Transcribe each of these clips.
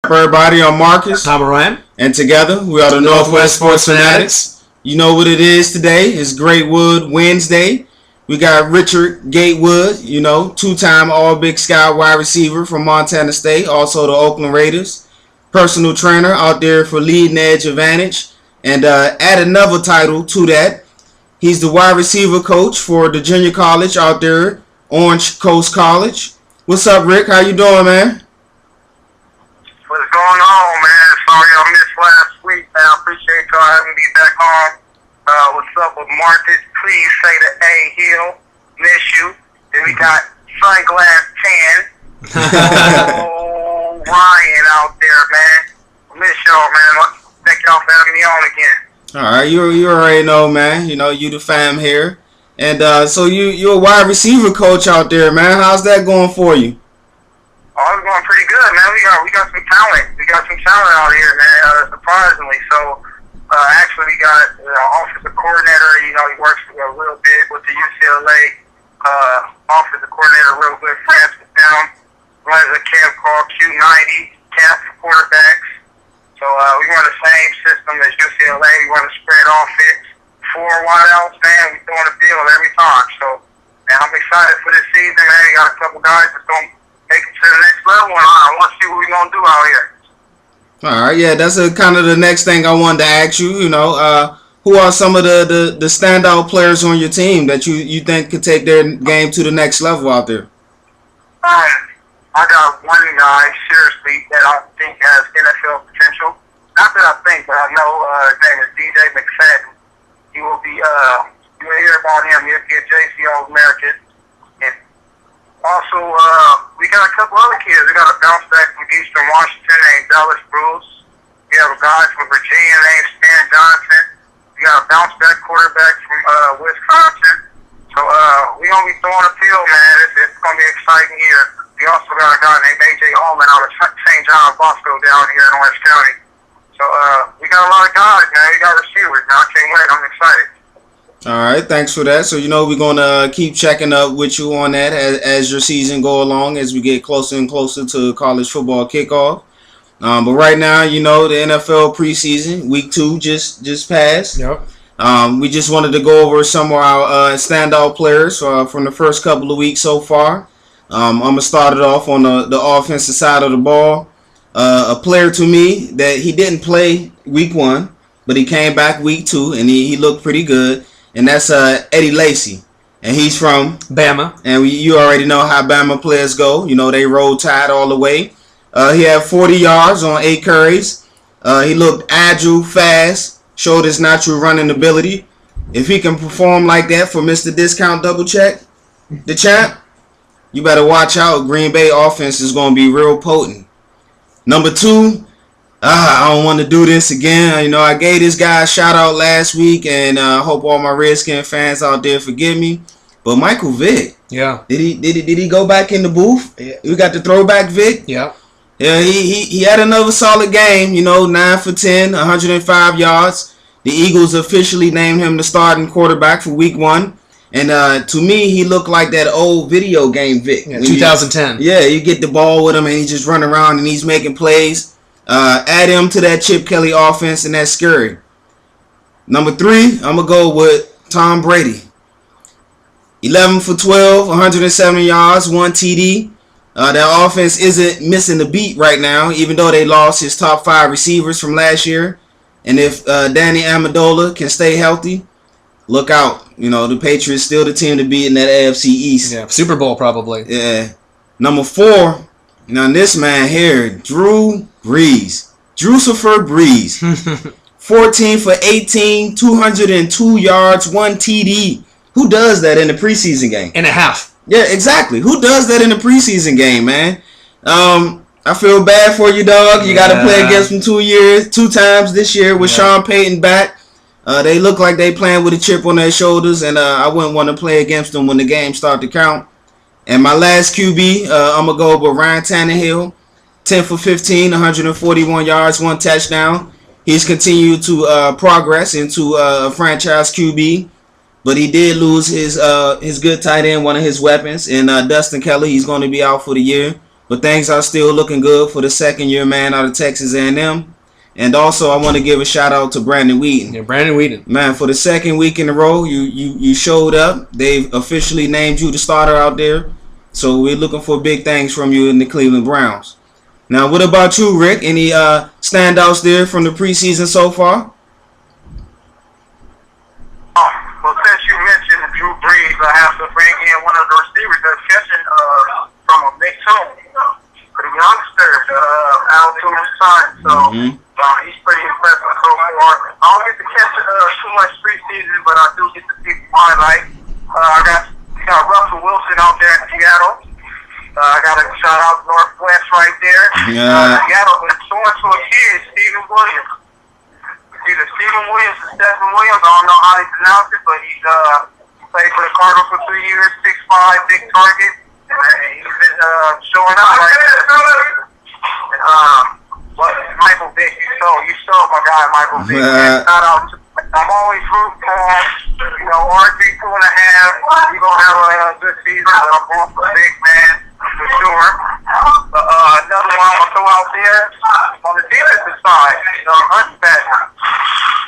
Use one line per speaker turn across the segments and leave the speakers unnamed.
Everybody, I'm Marcus.
I'm Ryan.
And together, we are the Northwest Sports Fanatics. You know what it is today. It's Gatewood Wednesday. We got Richard Gatewood, two-time All-Big Sky wide receiver from Montana State, also the Oakland Raiders. Personal trainer out there for Leading Edge Advantage. And add another title to that. He's the wide receiver coach for the junior college out there, Orange Coast College. What's up, Rick? How you doing, man?
What's going on, man? Sorry I missed last week, man. I appreciate y'all having me back on. What's up with Marcus? Please say the A Hill. Miss you. Then we got Sunglass 10. Oh, Ryan out there, man. Miss y'all, man. Thank y'all for having me on again.
All right, you already know, man. You the fam here. And so you're a wide receiver coach out there, man. How's that going for you?
Oh, it's going pretty good, man. We got some talent. We got some talent out here, man. Surprisingly, so actually we got offensive coordinator. He works a little bit with the UCLA offensive coordinator, real good friends with them. Runs a camp called Q90 camp for quarterbacks. So we run the same system as UCLA. We run a spread offense. 4 wideouts, man. We throwing the field every time. So, man, I'm excited for this season, man. We got a couple guys that's going to take it to the next level, and I want to see what we're going to do out here.
All right, yeah, that's kind of the next thing I wanted to ask you. Who are some of the standout players on your team that you think could take their game to the next level out there?
I got one guy, seriously, that I think has NFL potential. Not that I think, but I know his name is DJ McFadden. He will be, you will hear about him. He'll be a JC All-American. And also, we got a couple other kids. We got a bounce back from Eastern Washington named Dallas Bruce. We have a guy from Virginia named Stan Johnson. We got a bounce back quarterback from Wisconsin. So we're going to be throwing the field, man. It's going to be an exciting year. We also got a guy named A.J. Allman out of St. John Bosco down here in Orange County. So we got a lot of guys, man. We got receivers. Now I can't wait. I'm excited.
All right, thanks for that. So we're gonna keep checking up with you on that as your season go along, as we get closer and closer to college football kickoff. But right now, the NFL preseason week 2 just passed.
Yep.
We just wanted to go over some of our standout players from the first couple of weeks so far. I'm gonna start it off on the offensive side of the ball. A player to me that he didn't play week 1, but he came back week 2 and he looked pretty good. And that's Eddie Lacy, and he's from
Bama.
And you already know how Bama players go. They roll tide all the way. He had 40 yards on 8 carries. He looked agile, fast, showed his natural running ability. If he can perform like that for Mr. Discount Double Check, the champ, you better watch out. Green Bay offense is going to be real potent. Number 2. I don't want to do this again. I gave this guy a shout out last week, and I hope all my Redskin fans out there forgive me. But Michael Vick,
yeah,
did he go back in the booth? Yeah. We got the throwback Vick.
Yeah,
yeah. He had another solid game. 9 for 10, 105 yards. The Eagles officially named him the starting quarterback for Week 1. And to me, he looked like that old video game Vick.
Yeah, 2010.
You get the ball with him, and he just run around and he's making plays. Add him to that Chip Kelly offense, and that's scary. Number 3, I'm going to go with Tom Brady. 11 for 12, 170 yards, 1 TD. That offense isn't missing the beat right now, even though they lost his top 5 receivers from last year. And if Danny Amendola can stay healthy, look out. The Patriots still the team to beat in that AFC East.
Yeah, Super Bowl probably.
Yeah. Number 4, this man here, Drew Brees. 14 for 18, 202 yards, 1 TD. Who does that in the preseason game?
And a half.
Yeah, exactly. Who does that in the preseason game, man? I feel bad for you, dog. You got to play against him 2 times this year with Sean Payton back. They look like they playing with a chip on their shoulders, and I wouldn't want to play against them when the game start to count. And my last QB, I'm going to go with Ryan Tannehill. 10 for 15, 141 yards, 1 touchdown. He's continued to progress into a franchise QB, but he did lose his good tight end, one of his weapons, and Dustin Kelly. He's going to be out for the year. but things are still looking good for the second-year man out of Texas A&M. And also, I want to give a shout out to Brandon Wheaton.
Yeah, Brandon Wheaton.
Man, for the second week in a row, you showed up. They've officially named you the starter out there. So we're looking for big things from you in the Cleveland Browns. Now, what about you, Rick? Any standouts there from the preseason so far?
Well, since you mentioned Drew Brees, I have to bring in one of the receivers that's catching from a mix home. The youngster, Altuve's son. So he's pretty impressive so far. I don't get to catch too much preseason, but I do get to see the highlights. I got Russell Wilson out there in Seattle. I got to shout out Northwest right there. Seattle is showing to a kid, Stephen Williams. Either Stephen Williams or Stephen Williams. I don't know how they pronounce it, but he's played for the Cardinals for 3 years, 6'5", big target. He's been showing up right there. Michael Vick, you stole my guy, Michael Vick. Shout out to, I'm always rooting for him. You know, RG 2.5. He's going to have a good season, but I'm going for Vick, man, for sure. Another one I'm going to throw out there on the defensive side, Hunt Badger.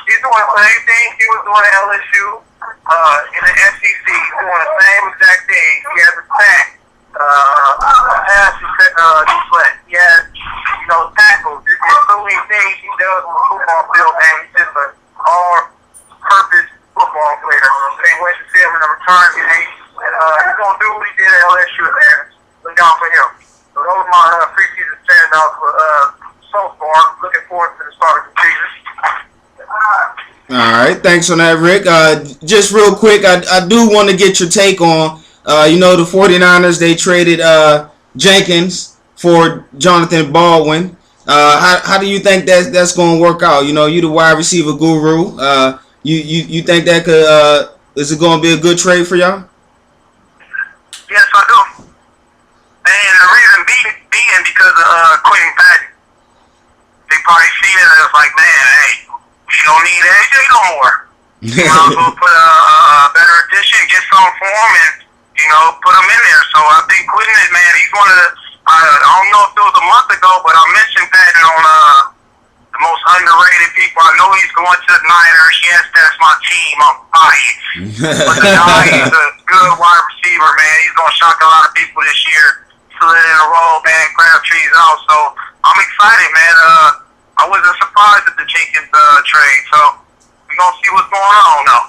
He's doing the same thing he was doing at LSU in the SEC. He's doing the same exact thing. He has a sack. Pass deflect. He has, tackles. There's so many things he does on the football field, man. He's just an all-purpose football player. Can't wait to see him in the return game. And he's going to do what he did at LSU, man. Look out for him. So those are my preseason standouts for so far. Looking forward to the start of the season.
All right, thanks on that, Rick. Just real quick, I do want to get your take on, the 49ers, they traded Jenkins for Jonathan Baldwin. How do you think that's going to work out? You the wide receiver guru. You think that could is it going to be a good trade for y'all?
Yes, I do. And the reason being because of Quentin Patton. They probably see it as like, man, hey, we don't need AJ no more. You might as well put a better addition, get something for him, and, put him in there. So I think Quentin is, man, he's one of the, I don't know if it was a month ago, but I mentioned Patton on the most underrated people. I know he's going to the Niners. Yes, that's my team. I'm biased. But the guy, he's a good wide receiver, man. He's going to shock a lot of people this year. Slid in a roll, man. Crabtree's out. So I'm excited, man. I wasn't surprised at the Jenkins trade. So we're going to see what's going on now.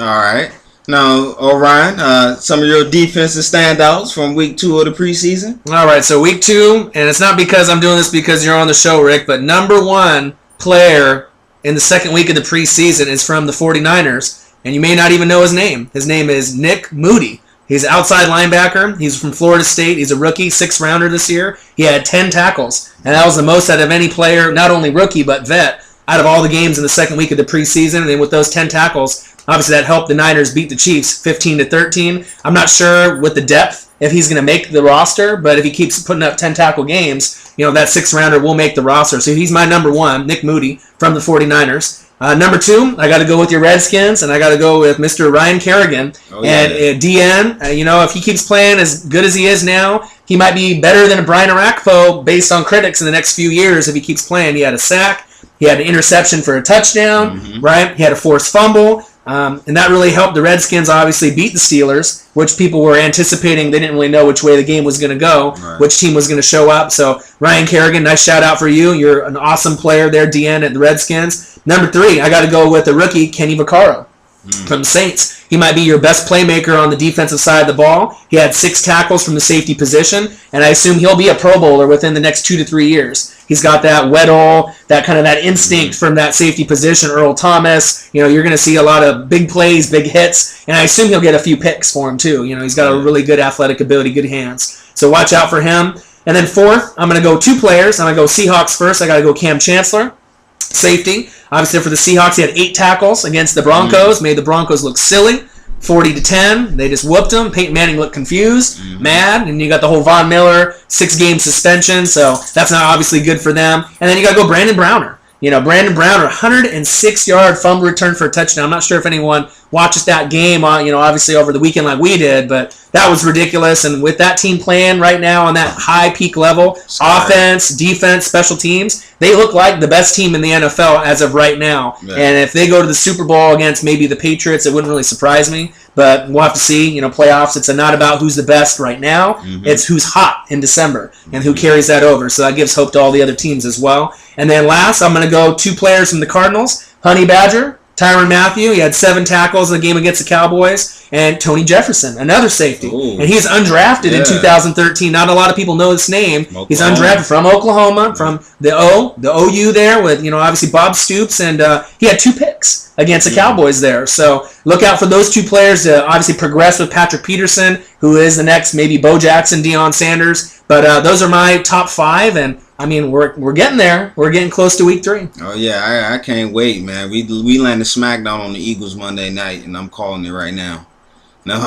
All right. Now, Orion, some of your defensive standouts from week 2 of the preseason.
All right, so week 2, and it's not because I'm doing this because you're on the show, Rick, but number 1 player in the second week of the preseason is from the 49ers, and you may not even know his name. His name is Nick Moody. He's an outside linebacker. He's from Florida State. He's a rookie, 6th-rounder this year. He had 10 tackles, and that was the most out of any player, not only rookie but vet, out of all the games in the second week of the preseason. And then with those 10 tackles, obviously that helped the Niners beat the Chiefs 15-13. I'm not sure with the depth if he's going to make the roster, but if he keeps putting up 10 tackle games, that 6th-rounder will make the roster. So he's my number 1, Nick Moody from the 49ers. Number 2, I got to go with your Redskins, and I got to go with Mr. Ryan Kerrigan. Oh, yeah. And DN, if he keeps playing as good as he is now, he might be better than Brian Arakpo based on critics in the next few years if he keeps playing. He had a sack. He had an interception for a touchdown, right? He had a forced fumble. And that really helped the Redskins obviously beat the Steelers, which people were anticipating. They didn't really know which way the game was going to go, which team was going to show up. So Ryan Kerrigan, nice shout out for you. You're an awesome player there, DN at the Redskins. Number 3, I got to go with the rookie, Kenny Vaccaro from the Saints. He might be your best playmaker on the defensive side of the ball. He had 6 tackles from the safety position, and I assume he'll be a Pro Bowler within the next 2 to 3 years. He's got that Weddle, that instinct from that safety position. Earl Thomas, you're going to see a lot of big plays, big hits, and I assume he'll get a few picks for him too. He's got a really good athletic ability, good hands. So watch out for him. And then 4th, I'm going to go 2 players. I'm going to go Seahawks first. I got to go Cam Chancellor, safety. Obviously for the Seahawks, he had 8 tackles against the Broncos, made the Broncos look silly. 40-10, they just whooped him. Peyton Manning looked confused, mad, and you got the whole Von Miller 6-game suspension, so that's not obviously good for them. And then you got to go Brandon Browner. Brandon Browner, 106-yard fumble return for a touchdown. I'm not sure if anyone watch that game, obviously over the weekend like we did, but that was ridiculous. And with that team playing right now on that high peak level, offense, defense, special teams, they look like the best team in the NFL as of right now. Yeah. And if they go to the Super Bowl against maybe the Patriots, it wouldn't really surprise me. But we'll have to see. Playoffs, it's not about who's the best right now. Mm-hmm. It's who's hot in December and who carries that over. So that gives hope to all the other teams as well. And then last, I'm going to go 2 players from the Cardinals. Honey Badger, Tyrann Mathieu. He had 7 tackles in the game against the Cowboys. And Tony Jefferson, another safety. Ooh. And he's undrafted in 2013. Not a lot of people know this name. Oklahoma. He's undrafted from Oklahoma, from the OU there with, obviously Bob Stoops. And he had 2 picks against the Cowboys there. So look out for those 2 players to obviously progress with Patrick Peterson, who is the next maybe Bo Jackson, Deion Sanders. But those are my top 5. And we're getting there. We're getting close to week 3.
Oh yeah, I can't wait, man. We landed SmackDown on the Eagles Monday night, and I'm calling it right now. Now,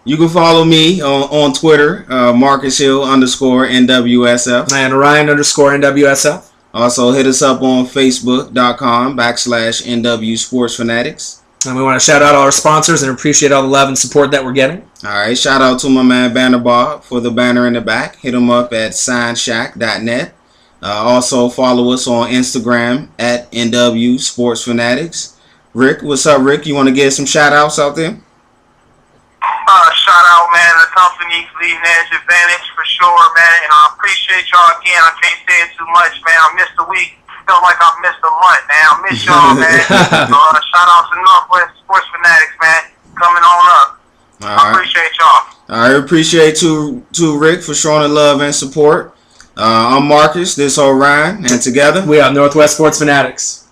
you can follow me on Twitter, Marcus Hill _NWSF.
And Ryan _NWSF.
Also, hit us up on Facebook.com/NW Sports Fanatics.
And we want to shout out all our sponsors and appreciate all the love and support that we're getting.
All right, shout out to my man Banner Bob for the banner in the back. Hit him up at signshack.net. Also, follow us on Instagram at NW Sports Fanatics. Rick, what's up, Rick? You want to get some shout outs out there?
Shout out, man, the company's leading edge advantage for sure, man. And I appreciate y'all again. I can't say it too much, man. I missed a week. Felt like I missed a month, man. I miss y'all, man. Shout out to Northwest Sports Fanatics, man. Coming on up. I appreciate y'all.
I appreciate to Rick for showing the love and support. I'm Marcus. This is Ryan, and together
we are Northwest Sports Fanatics.